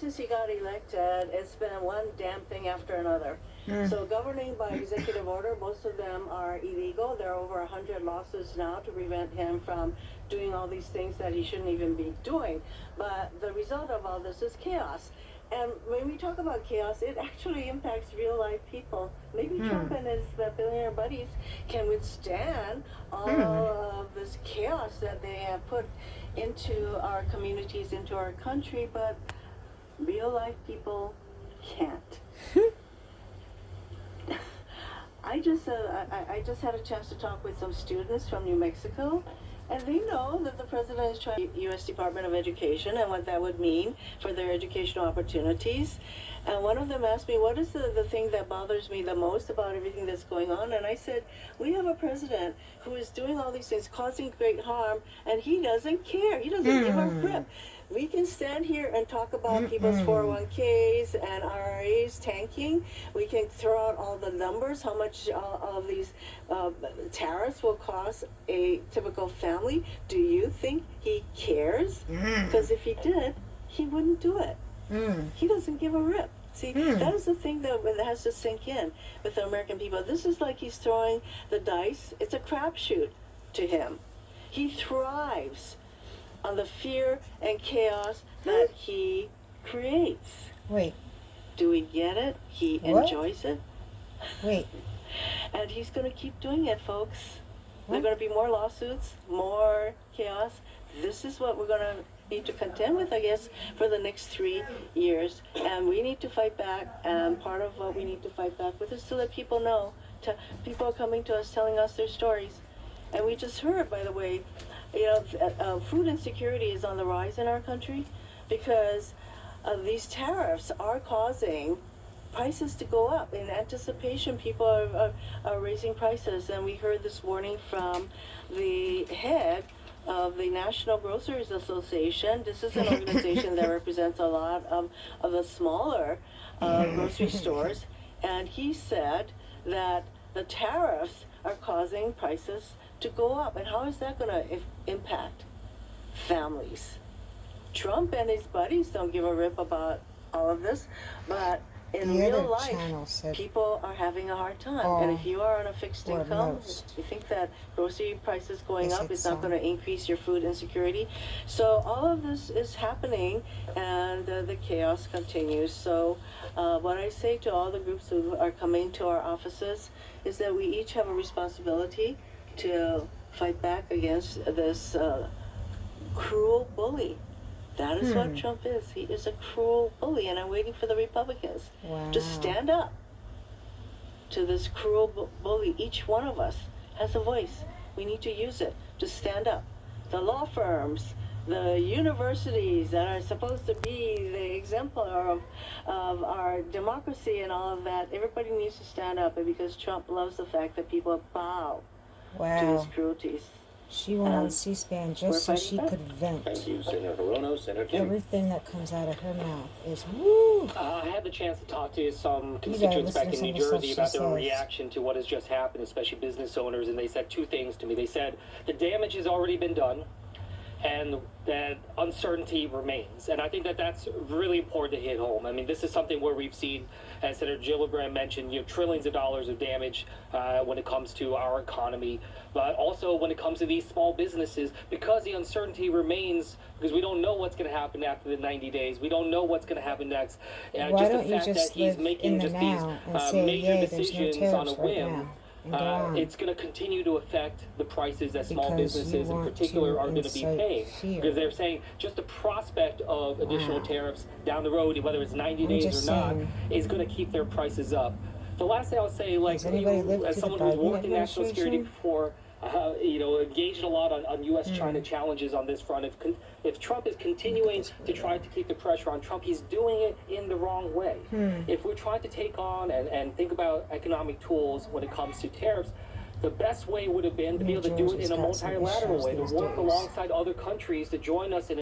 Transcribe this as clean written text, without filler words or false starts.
Since he got elected, it's been one damn thing after another. So governing by executive order, most of them are illegal. There are over 100 lawsuits now to prevent him from doing all these things that he shouldn't even be doing. But the result of all this is chaos. And when we talk about chaos, it actually impacts real life people. Maybe Trump and his billionaire buddies can withstand all of this chaos that they have put into our communities, into our country, but real life people can't. I just had a chance to talk with some students from New Mexico, and they know that the president is trying U.S. Department of Education and what that would mean for their educational opportunities. And one of them asked me, what is the thing that bothers me the most about everything that's going on? And I said, we have a president who is doing all these things, causing great harm, and he doesn't care. He doesn't give a rip. We can stand here and talk about people's 401ks and IRAs tanking. We can throw out all the numbers, how much of these tariffs will cost a typical family. Do you think he cares? Because if he did, he wouldn't do it. He doesn't give a rip. See, that is the thing that has to sink in with the American people. This is like he's throwing the dice. It's a crapshoot to him. He thrives on the fear and chaos that he creates. Wait. Do we get it? He enjoys it. Wait. And he's going to keep doing it, folks. There are going to be more lawsuits, more chaos. This is what we're going to need to contend with, I guess, for the next 3 years. And we need to fight back. And part of what we need to fight back with is to let people know. People are coming to us, telling us their stories. And we just heard, by the way, food insecurity is on the rise in our country because these tariffs are causing prices to go up. In anticipation, people are raising prices. And we heard this morning from the head of the National Grocers Association. This is an organization that represents a lot of the smaller grocery stores. And he said that the tariffs are causing prices to go up. And how is that going to impact families? Trump and his buddies don't give a rip about all of this, but in real life, people are having a hard time. And if you are on a fixed income, you think that grocery prices going up is not going to increase your food insecurity. So all of this is happening, and the chaos continues. So what I say to all the groups who are coming to our offices is that we each have a responsibility to fight back against this cruel bully. That is what Trump is. He is a cruel bully, and I'm waiting for the Republicans to stand up to this cruel bully. Each one of us has a voice. We need to use it to stand up. The law firms, the universities that are supposed to be the exemplar of our democracy and all of that, everybody needs to stand up, and because Trump loves the fact that people bow to his cruelties. She went on C-SPAN just so she could vent. Thank you, Senator Hirono. Senator Kim. Everything that comes out of her mouth is woo. I had the chance to talk to some constituents back in New Jersey about their reaction to what has just happened, especially business owners, and they said two things to me. They said the damage has already been done, and that uncertainty remains. And I think that that's really important to hit home. I mean, this is something where we've seen, as Senator Gillibrand mentioned, trillions of dollars of damage when it comes to our economy, but also when it comes to these small businesses, because the uncertainty remains, because we don't know what's going to happen after the 90 days. We don't know what's going to happen next. Why just don't the fact you just that he's live making in the just now these and say, major yay, there's no decisions on a tariffs right whim. now. And go on. It's going to continue to affect the prices that small Because businesses in particular are going to be paying. Because they're saying just the prospect of additional tariffs down the road, whether it's 90 days or not, is going to keep their prices up. The last thing I would say, like, as someone who's worked in national security before, engaged a lot on U.S.-China challenges on this front. If Trump is continuing to try to keep the pressure on Trump, he's doing it in the wrong way. If we're trying to take on and think about economic tools when it comes to tariffs, the best way would have been to be able to do it in a multilateral way, to work alongside other countries to join us in